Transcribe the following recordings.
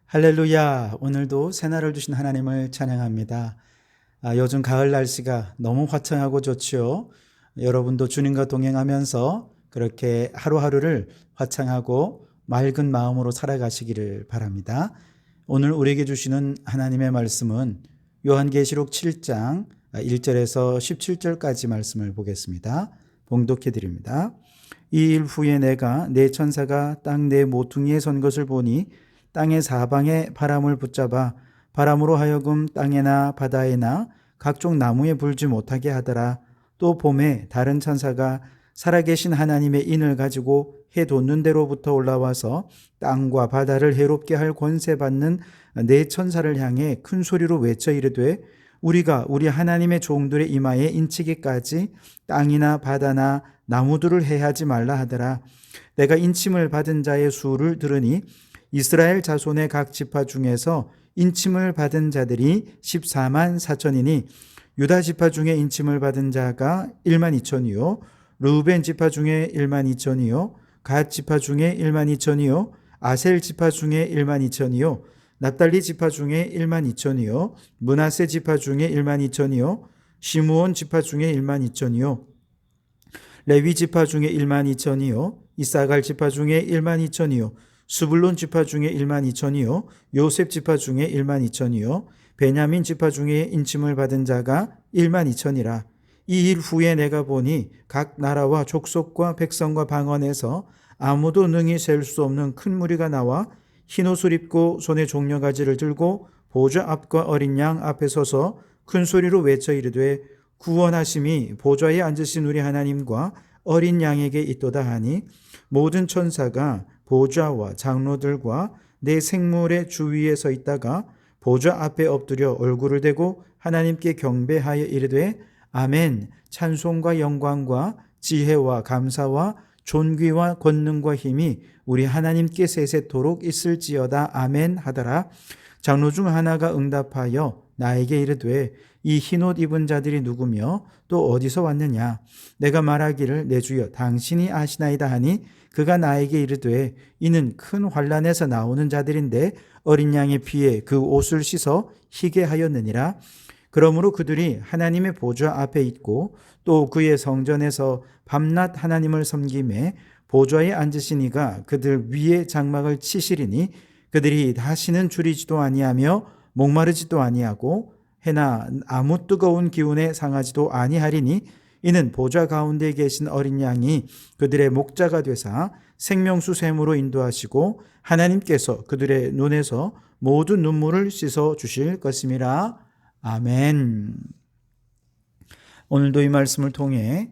할렐루야. 오늘도 새날을 주신 하나님을 찬양합니다. 요즘 가을 날씨가 너무 화창하고 좋지요. 여러분도 주님과 동행하면서 그렇게 하루하루를 화창하고 맑은 마음으로 살아가시기를 바랍니다. 오늘 우리에게 주시는 하나님의 말씀은 요한계시록 7장 1절에서 17절까지 말씀을 보겠습니다. 봉독해 드립니다. 이 일 후에 내가 네 천사가 땅 네 모퉁이에 선 것을 보니 땅의 사방에 바람을 붙잡아 바람으로 하여금 땅에나 바다에나 각종 나무에 불지 못하게 하더라. 또 봄에 다른 천사가 살아계신 하나님의 인을 가지고 해 돋는 데로부터 올라와서 땅과 바다를 해롭게 할 권세 받는 네 천사를 향해 큰 소리로 외쳐 이르되 우리가 우리 하나님의 종들의 이마에 인치기까지 땅이나 바다나 나무들을 해하지 말라 하더라. 내가 인침을 받은 자의 수를 들으니 이스라엘 자손의 각 지파 중에서 인침을 받은 자들이 14만 4천이니 유다 지파 중에 인침을 받은 자가 1만 2천이요 르우벤 지파 중에 1만 2천이요 갓 지파 중에 1만 2천이요 아셀 지파 중에 1만 2천이요 납달리 지파 중에 1만 2천이요 므낫세 지파 중에 1만 2천이요 시므온 지파 중에 1만 2천이요 레위 지파 중에 1만 2천이요 이사갈 지파 중에 1만 2천이요 스불론 지파 중에 1만 2천이요 요셉 지파 중에 1만 2천이요 베냐민 지파 중에 인침을 받은 자가 1만 2천이라. 이 일 후에 내가 보니 각 나라와 족속과 백성과 방언에서 아무도 능히 셀 수 없는 큰 무리가 나와 흰옷을 입고 손에 종려가지를 들고 보좌 앞과 어린 양 앞에 서서 큰 소리로 외쳐 이르되 구원하심이 보좌에 앉으신 우리 하나님과 어린 양에게 있도다 하니 모든 천사가 보좌와 장로들과 내 생물의 주위에 서 있다가 보좌 앞에 엎드려 얼굴을 대고 하나님께 경배하여 이르되 아멘. 찬송과 영광과 지혜와 감사와 존귀와 권능과 힘이 우리 하나님께 세세토록 있을지어다. 아멘 하더라. 장로 중 하나가 응답하여 나에게 이르되 이 흰옷 입은 자들이 누구며 또 어디서 왔느냐. 내가 말하기를 내 주여 당신이 아시나이다 하니 그가 나에게 이르되 이는 큰 환난에서 나오는 자들인데 어린 양의 피에 그 옷을 씻어 희게 하였느니라. 그러므로 그들이 하나님의 보좌 앞에 있고 또 그의 성전에서 밤낮 하나님을 섬기매 보좌에 앉으신 이가 그들 위에 장막을 치시리니 그들이 다시는 줄이지도 아니하며 목마르지도 아니하고 해나 아무 뜨거운 기운에 상하지도 아니하리니 이는 보좌 가운데 계신 어린 양이 그들의 목자가 되사 생명수 샘으로 인도하시고 하나님께서 그들의 눈에서 모든 눈물을 씻어 주실 것임이라. 아멘. 오늘도 이 말씀을 통해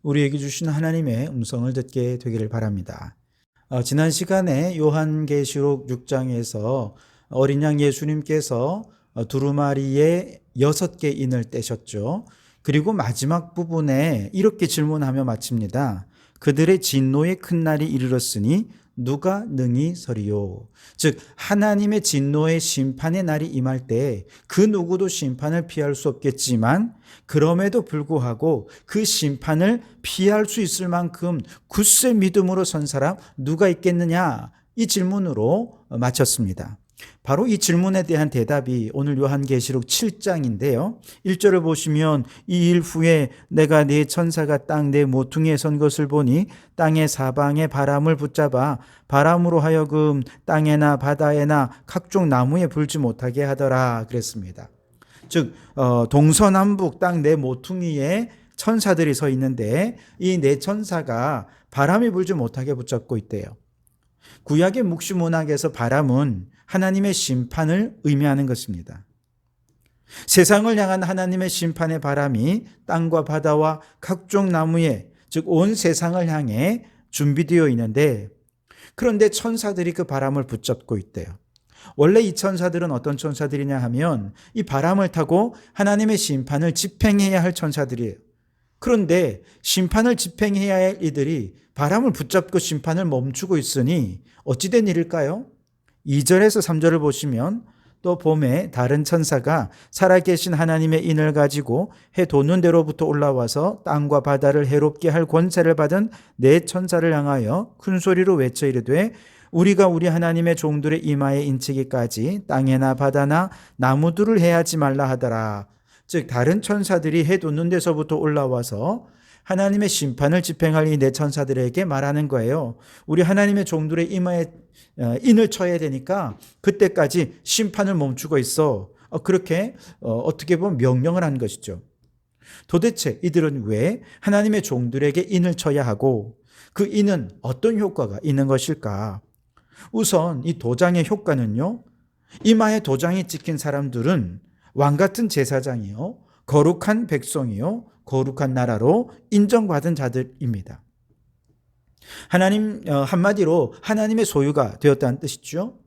우리에게 주신 하나님의 음성을 듣게 되기를 바랍니다. 지난 시간에 요한계시록 6장에서 어린 양 예수님께서 두루마리에 6개 인을 떼셨죠. 그리고 마지막 부분에 이렇게 질문하며 마칩니다. 그들의 진노의 큰 날이 이르렀으니 누가 능히 서리요. 즉 하나님의 진노의 심판의 날이 임할 때 그 누구도 심판을 피할 수 없겠지만 그럼에도 불구하고 그 심판을 피할 수 있을 만큼 굳세 믿음으로 선 사람 누가 있겠느냐, 이 질문으로 마쳤습니다. 바로 이 질문에 대한 대답이 오늘 요한계시록 7장인데요. 1절을 보시면 이 일 후에 내가 네 천사가 땅 네 모퉁이에 선 것을 보니 땅의 사방에 바람을 붙잡아 바람으로 하여금 땅에나 바다에나 각종 나무에 불지 못하게 하더라 그랬습니다. 즉 동서남북 땅 네 모퉁이에 천사들이 서 있는데 이 네 천사가 바람이 불지 못하게 붙잡고 있대요. 구약의 묵시문학에서 바람은 하나님의 심판을 의미하는 것입니다. 세상을 향한 하나님의 심판의 바람이 땅과 바다와 각종 나무에, 즉 온 세상을 향해 준비되어 있는데 그런데 천사들이 그 바람을 붙잡고 있대요. 원래 이 천사들은 어떤 천사들이냐 하면 이 바람을 타고 하나님의 심판을 집행해야 할 천사들이에요. 그런데 심판을 집행해야 할 이들이 바람을 붙잡고 심판을 멈추고 있으니 어찌된 일일까요? 2절에서 3절을 보시면 또 봄에 다른 천사가 살아계신 하나님의 인을 가지고 해 돋는 데로부터 올라와서 땅과 바다를 해롭게 할 권세를 받은 네 천사를 향하여 큰 소리로 외쳐 이르되 우리가 우리 하나님의 종들의 이마에 인치기까지 땅에나 바다나 나무들을 해하지 말라 하더라. 즉 다른 천사들이 해돋는 데서부터 올라와서 하나님의 심판을 집행할 이 네 천사들에게 말하는 거예요. 우리 하나님의 종들의 이마에 인을 쳐야 되니까 그때까지 심판을 멈추고 있어. 그렇게 어떻게 보면 명령을 한 것이죠. 도대체 이들은 왜 하나님의 종들에게 인을 쳐야 하고 그 인은 어떤 효과가 있는 것일까? 우선 이 도장의 효과는요, 이마에 도장이 찍힌 사람들은 왕같은 제사장이요, 거룩한 백성이요, 거룩한 나라로 인정받은 자들입니다. 한마디로 하나님의 소유가 되었다는 뜻이죠.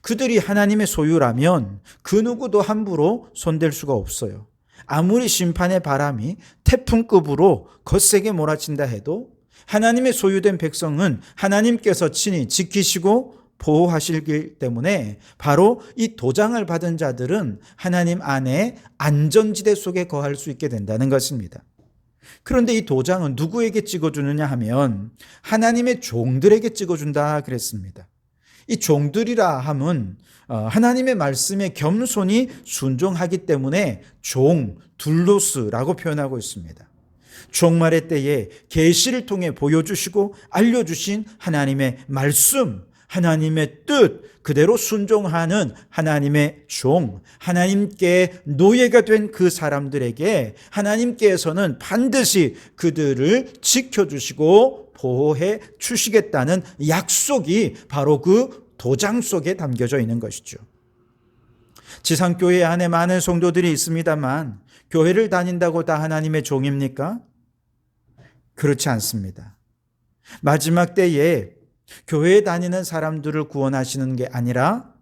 그들이 하나님의 소유라면 그 누구도 함부로 손댈 수가 없어요. 아무리 심판의 바람이 태풍급으로 거세게 몰아친다 해도 하나님의 소유된 백성은 하나님께서 친히 지키시고 보호하시기 때문에 바로 이 도장을 받은 자들은 하나님 안에 안전지대 속에 거할 수 있게 된다는 것입니다. 그런데 이 도장은 누구에게 찍어주느냐 하면 하나님의 종들에게 찍어준다 그랬습니다. 이 종들이라 함은 하나님의 말씀에 겸손히 순종하기 때문에 종, 둘로스라고 표현하고 있습니다. 종말의 때에 계시를 통해 보여주시고 알려주신 하나님의 말씀, 하나님의 뜻 그대로 순종하는 하나님의 종, 하나님께 노예가 된 그 사람들에게 하나님께서는 반드시 그들을 지켜주시고 보호해 주시겠다는 약속이 바로 그 도장 속에 담겨져 있는 것이죠. 지상교회 안에 많은 성도들이 있습니다만 교회를 다닌다고 다 하나님의 종입니까? 그렇지 않습니다. 마지막 때에 교회에 다니는 사람들을 구원하시는 게 아니라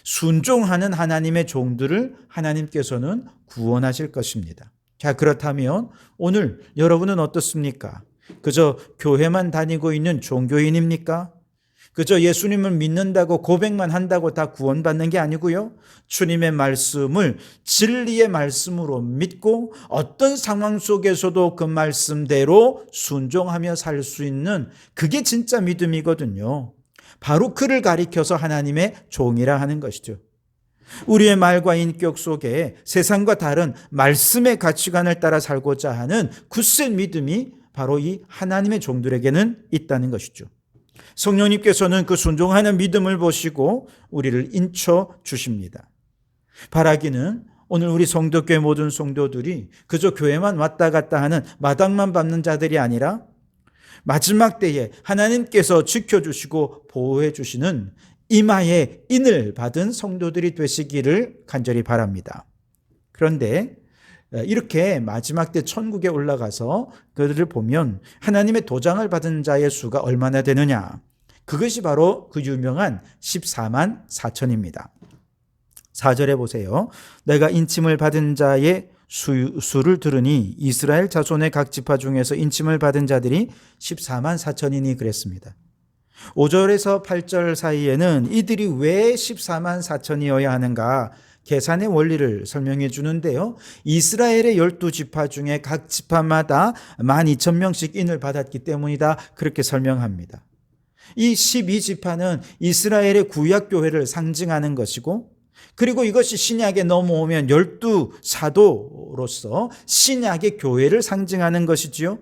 순종하는 하나님의 종들을 하나님께서는 구원하실 것입니다. 자, 그렇다면 오늘 여러분은 어떻습니까? 그저 교회만 다니고 있는 종교인입니까? 그저 예수님을 믿는다고 고백만 한다고 다 구원받는 게 아니고요. 주님의 말씀을 진리의 말씀으로 믿고 어떤 상황 속에서도 그 말씀대로 순종하며 살 수 있는 그게 진짜 믿음이거든요. 바로 그를 가리켜서 하나님의 종이라 하는 것이죠. 우리의 말과 인격 속에 세상과 다른 말씀의 가치관을 따라 살고자 하는 굳센 믿음이 바로 이 하나님의 종들에게는 있다는 것이죠. 성령님께서는 그 순종하는 믿음을 보시고 우리를 인쳐 주십니다. 바라기는 오늘 우리 성도교회 모든 성도들이 그저 교회만 왔다 갔다 하는 마당만 밟는 자들이 아니라 마지막 때에 하나님께서 지켜주시고 보호해 주시는 이마에 인을 받은 성도들이 되시기를 간절히 바랍니다. 그런데 이렇게 마지막 때 천국에 올라가서 그들을 보면 하나님의 도장을 받은 자의 수가 얼마나 되느냐? 그것이 바로 그 유명한 14만 4천입니다. 4절에 보세요. 내가 인침을 받은 자의 수를 들으니 이스라엘 자손의 각 지파 중에서 인침을 받은 자들이 14만 4천이니 그랬습니다. 5절에서 8절 사이에는 이들이 왜 14만 4천이어야 하는가 계산의 원리를 설명해 주는데요. 이스라엘의 12지파 중에 각 지파마다 12,000명씩 인을 받았기 때문이다. 그렇게 설명합니다. 이 12지파는 이스라엘의 구약교회를 상징하는 것이고 그리고 이것이 신약에 넘어오면 12사도로서 신약의 교회를 상징하는 것이지요.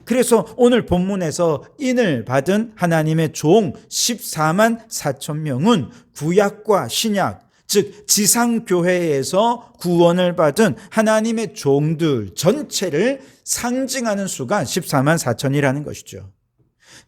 그래서 오늘 본문에서 인을 받은 하나님의 종 14만 4천 명은 구약과 신약 즉 지상교회에서 구원을 받은 하나님의 종들 전체를 상징하는 수가 14만 4천이라는 것이죠.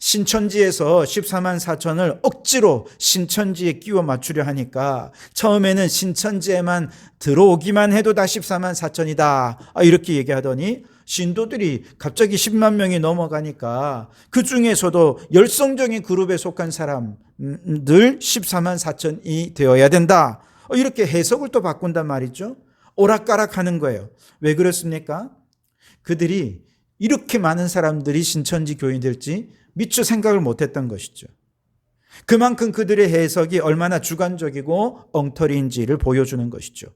신천지에서 14만 4천을 억지로 신천지에 끼워 맞추려 하니까 처음에는 신천지에만 들어오기만 해도 다 14만 4천이다 이렇게 얘기하더니 신도들이 갑자기 10만 명이 넘어가니까 그 중에서도 열성적인 그룹에 속한 사람들 14만 4천이 되어야 된다 이렇게 해석을 또 바꾼단 말이죠. 오락가락하는 거예요. 왜 그렇습니까? 그들이 이렇게 많은 사람들이 신천지 교인이 될지 미처 생각을 못했던 것이죠. 그만큼 그들의 해석이 얼마나 주관적이고 엉터리인지를 보여주는 것이죠.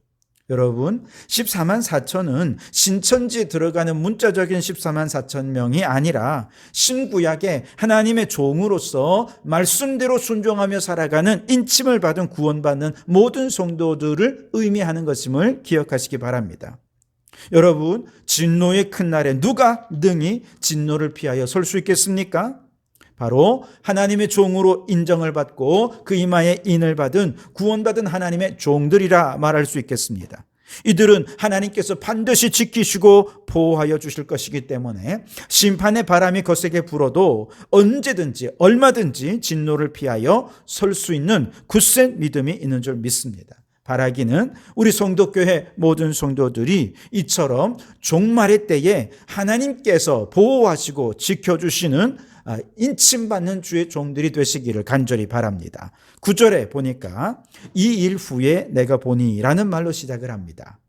여러분, 14만 4천은 신천지에 들어가는 문자적인 14만 4천 명이 아니라 신구약에 하나님의 종으로서 말씀대로 순종하며 살아가는 인침을 받은 구원받는 모든 성도들을 의미하는 것임을 기억하시기 바랍니다. 여러분, 진노의 큰 날에 누가 능히 진노를 피하여 설 수 있겠습니까? 바로 하나님의 종으로 인정을 받고 그 이마에 인을 받은 구원받은 하나님의 종들이라 말할 수 있겠습니다. 이들은 하나님께서 반드시 지키시고 보호하여 주실 것이기 때문에 심판의 바람이 거세게 불어도 언제든지 얼마든지 진노를 피하여 설 수 있는 굳센 믿음이 있는 줄 믿습니다. 바라기는 우리 성도교회 모든 성도들이 이처럼 종말의 때에 하나님께서 보호하시고 지켜주시는 인침받는 주의 종들이 되시기를 간절히 바랍니다. 9절에 보니까 이 일 후에 내가 보니 라는 말로 시작을 합니다.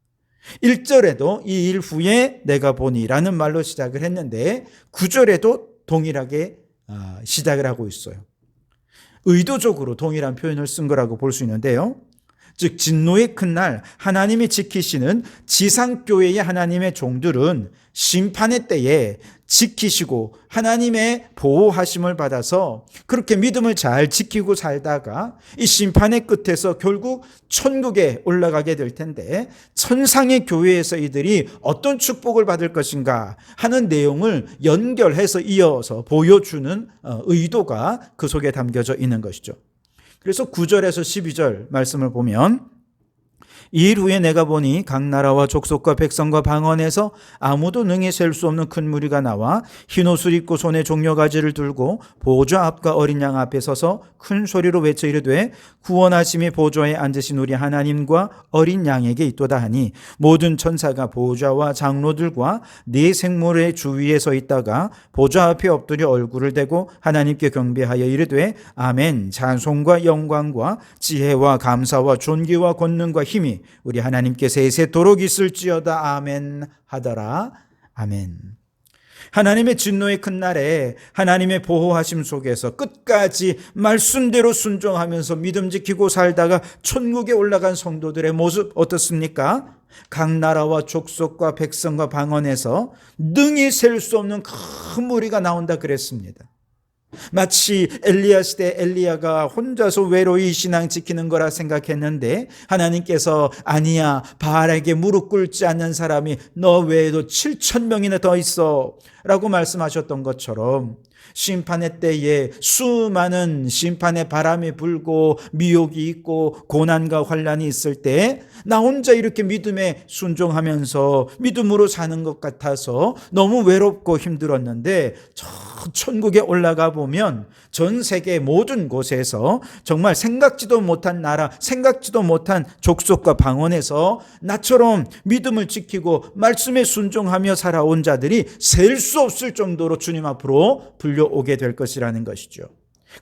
1절에도 이 일 후에 내가 보니 라는 말로 시작을 했는데 9절에도 동일하게 시작을 하고 있어요. 의도적으로 동일한 표현을 쓴 거라고 볼 수 있는데요. 즉 진노의 큰 날 하나님이 지키시는 지상교회의 하나님의 종들은 심판의 때에 지키시고 하나님의 보호하심을 받아서 그렇게 믿음을 잘 지키고 살다가 이 심판의 끝에서 결국 천국에 올라가게 될 텐데 천상의 교회에서 이들이 어떤 축복을 받을 것인가 하는 내용을 연결해서 이어서 보여주는 의도가 그 속에 담겨져 있는 것이죠. 그래서 9절에서 12절 말씀을 보면 이 일 후에 내가 보니 각 나라와 족속과 백성과 방언에서 아무도 능히 셀 수 없는 큰 무리가 나와 흰 옷을 입고 손에 종려가지를 들고 보좌 앞과 어린 양 앞에 서서 큰 소리로 외쳐 이르되 구원하심이 보좌에 앉으신 우리 하나님과 어린 양에게 있도다 하니 모든 천사가 보좌와 장로들과 네 생물의 주위에 서 있다가 보좌 앞에 엎드려 얼굴을 대고 하나님께 경배하여 이르되 아멘. 찬송과 영광과 지혜와 감사와 존귀와 권능과 힘이 우리 하나님께 세세도록 있을지어다. 아멘 하더라. 아멘. 하나님의 진노의 큰 날에 하나님의 보호하심 속에서 끝까지 말씀대로 순종하면서 믿음 지키고 살다가 천국에 올라간 성도들의 모습 어떻습니까? 각 나라와 족속과 백성과 방언에서 능히 셀 수 없는 큰 무리가 나온다 그랬습니다. 마치 엘리야 시대 엘리야가 혼자서 외로이 신앙 지키는 거라 생각했는데 하나님께서 아니야, 바알에게 무릎 꿇지 않는 사람이 너 외에도 7,000명이나 더 있어 라고 말씀하셨던 것처럼 심판의 때에 수많은 심판의 바람이 불고 미혹이 있고 고난과 환난이 있을 때 나 혼자 이렇게 믿음에 순종하면서 믿음으로 사는 것 같아서 너무 외롭고 힘들었는데 저 천국에 올라가 보면 전 세계 모든 곳에서 정말 생각지도 못한 나라, 생각지도 못한 족속과 방언에서 나처럼 믿음을 지키고 말씀에 순종하며 살아온 자들이 셀 수 없을 정도로 주님 앞으로 불려오게 될 것이라는 것이죠.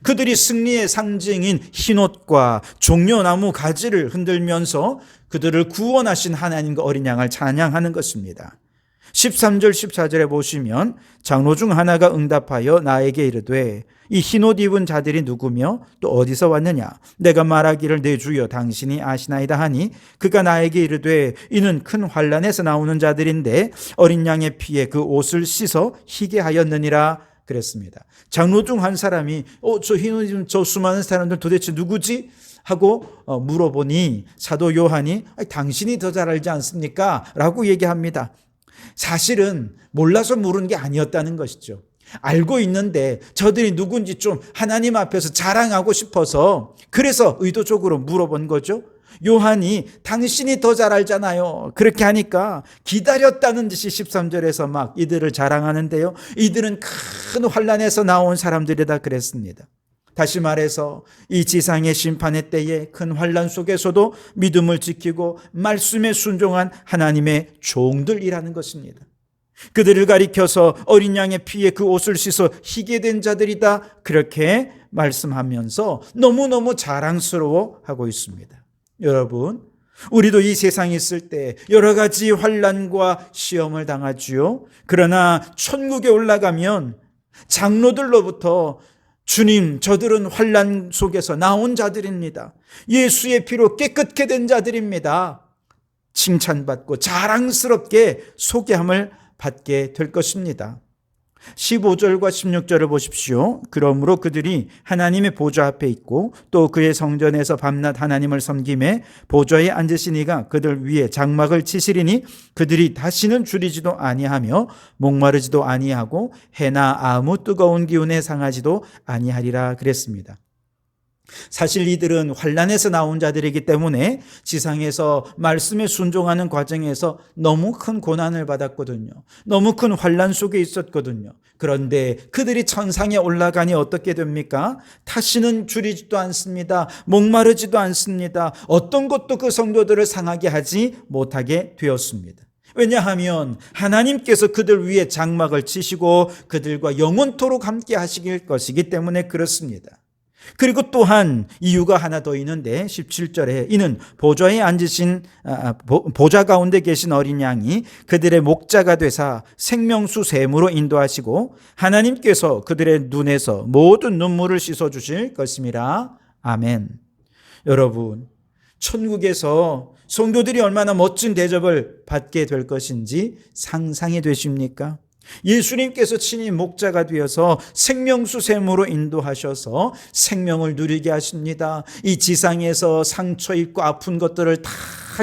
그들이 승리의 상징인 흰옷과 종려나무 가지를 흔들면서 그들을 구원하신 하나님과 어린 양을 찬양하는 것입니다. 13절 14절에 보시면 장로 중 하나가 응답하여 나에게 이르되 이 흰옷 입은 자들이 누구며 또 어디서 왔느냐? 내가 말하기를 내 주여 당신이 아시나이다 하니 그가 나에게 이르되 이는 큰 환난에서 나오는 자들인데 어린 양의 피에 그 옷을 씻어 희게 하였느니라 그랬습니다. 장로 중 한 사람이 저 흰옷 입은 저 수많은 사람들 도대체 누구지? 하고 물어보니 사도 요한이 당신이 더 잘 알지 않습니까? 라고 얘기합니다. 사실은 몰라서 물은 게 아니었다는 것이죠. 알고 있는데 저들이 누군지 좀 하나님 앞에서 자랑하고 싶어서 그래서 의도적으로 물어본 거죠. 요한이 당신이 더 잘 알잖아요. 그렇게 하니까 기다렸다는 듯이 13절에서 막 이들을 자랑하는데요. 이들은 큰 환난에서 나온 사람들이다 그랬습니다. 다시 말해서 이 지상의 심판의 때에 큰 환난 속에서도 믿음을 지키고 말씀에 순종한 하나님의 종들이라는 것입니다. 그들을 가리켜서 어린 양의 피에 그 옷을 씻어 희게 된 자들이다 그렇게 말씀하면서 너무너무 자랑스러워하고 있습니다. 여러분, 우리도 이 세상에 있을 때 여러 가지 환난과 시험을 당하지요. 그러나 천국에 올라가면 장로들로부터 주님, 저들은 환난 속에서 나온 자들입니다. 예수의 피로 깨끗게 된 자들입니다. 칭찬받고 자랑스럽게 소개함을 받게 될 것입니다. 15절과 16절을 보십시오. 그러므로 그들이 하나님의 보좌 앞에 있고 또 그의 성전에서 밤낮 하나님을 섬김에 보좌에 앉으신 이가 그들 위에 장막을 치시리니 그들이 다시는 줄이지도 아니하며 목마르지도 아니하고 해나 아무 뜨거운 기운에 상하지도 아니하리라 그랬습니다. 사실 이들은 환난에서 나온 자들이기 때문에 지상에서 말씀에 순종하는 과정에서 너무 큰 고난을 받았거든요. 너무 큰 환난 속에 있었거든요. 그런데 그들이 천상에 올라가니 어떻게 됩니까? 다시는 줄이지도 않습니다. 목마르지도 않습니다. 어떤 것도 그 성도들을 상하게 하지 못하게 되었습니다. 왜냐하면 하나님께서 그들 위에 장막을 치시고 그들과 영원토록 함께 하시길 것이기 때문에 그렇습니다. 그리고 또한 이유가 하나 더 있는데 17절에 이는 보좌에 앉으신 보좌 가운데 계신 어린 양이 그들의 목자가 되사 생명수 샘으로 인도하시고 하나님께서 그들의 눈에서 모든 눈물을 씻어주실 것임이라. 아멘. 여러분, 천국에서 성도들이 얼마나 멋진 대접을 받게 될 것인지 상상이 되십니까? 예수님께서 친히 목자가 되어서 생명수 샘으로 인도하셔서 생명을 누리게 하십니다. 이 지상에서 상처 입고 아픈 것들을 다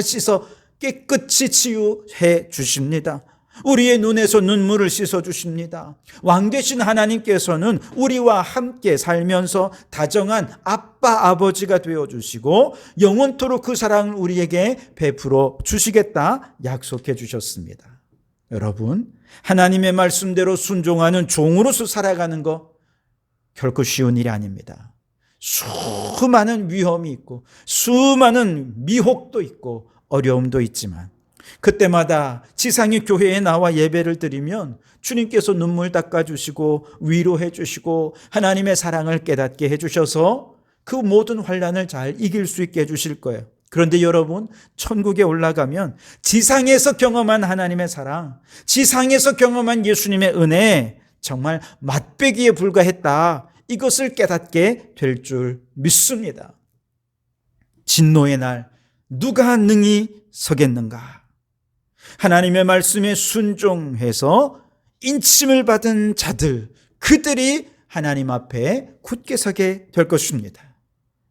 씻어 깨끗이 치유해 주십니다. 우리의 눈에서 눈물을 씻어 주십니다. 왕 되신 하나님께서는 우리와 함께 살면서 다정한 아빠 아버지가 되어 주시고 영원토록 그 사랑을 우리에게 베풀어 주시겠다 약속해 주셨습니다. 여러분, 하나님의 말씀대로 순종하는 종으로서 살아가는 거 결코 쉬운 일이 아닙니다. 수많은 위험이 있고 수많은 미혹도 있고 어려움도 있지만 그때마다 지상의 교회에 나와 예배를 드리면 주님께서 눈물 닦아주시고 위로해 주시고 하나님의 사랑을 깨닫게 해주셔서 그 모든 환난을 잘 이길 수 있게 해주실 거예요. 그런데 여러분, 천국에 올라가면 지상에서 경험한 하나님의 사랑, 지상에서 경험한 예수님의 은혜, 정말 맛배기에 불과했다. 이것을 깨닫게 될 줄 믿습니다. 진노의 날 누가 능히 서겠는가? 하나님의 말씀에 순종해서 인침을 받은 자들, 그들이 하나님 앞에 굳게 서게 될 것입니다.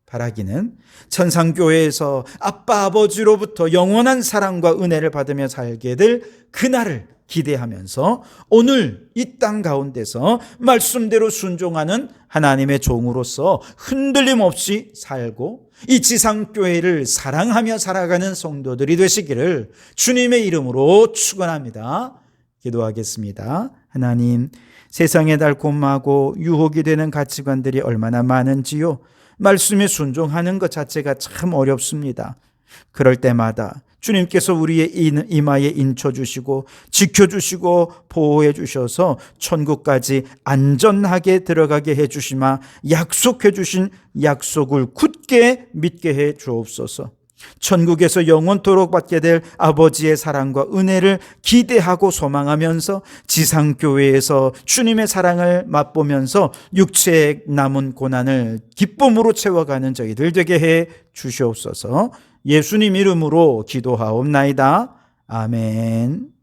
바라기는 천상교회에서 아빠 아버지로부터 영원한 사랑과 은혜를 받으며 살게 될 그날을 기대하면서 오늘 이 땅 가운데서 말씀대로 순종하는 하나님의 종으로서 흔들림 없이 살고 이 지상교회를 사랑하며 살아가는 성도들이 되시기를 주님의 이름으로 축원합니다. 기도하겠습니다. 하나님, 세상에 달콤하고 유혹이 되는 가치관들이 얼마나 많은지요. 말씀에 순종하는 것 자체가 참 어렵습니다. 그럴 때마다 주님께서 우리의 이마에 인쳐주시고 지켜주시고 보호해 주셔서 천국까지 안전하게 들어가게 해주시마 약속해 주신 약속을 굳게 믿게 해 주옵소서. 천국에서 영원토록 받게 될 아버지의 사랑과 은혜를 기대하고 소망하면서 지상교회에서 주님의 사랑을 맛보면서 육체에 남은 고난을 기쁨으로 채워가는 저희들 되게 해 주시옵소서. 예수님 이름으로 기도하옵나이다. 아멘.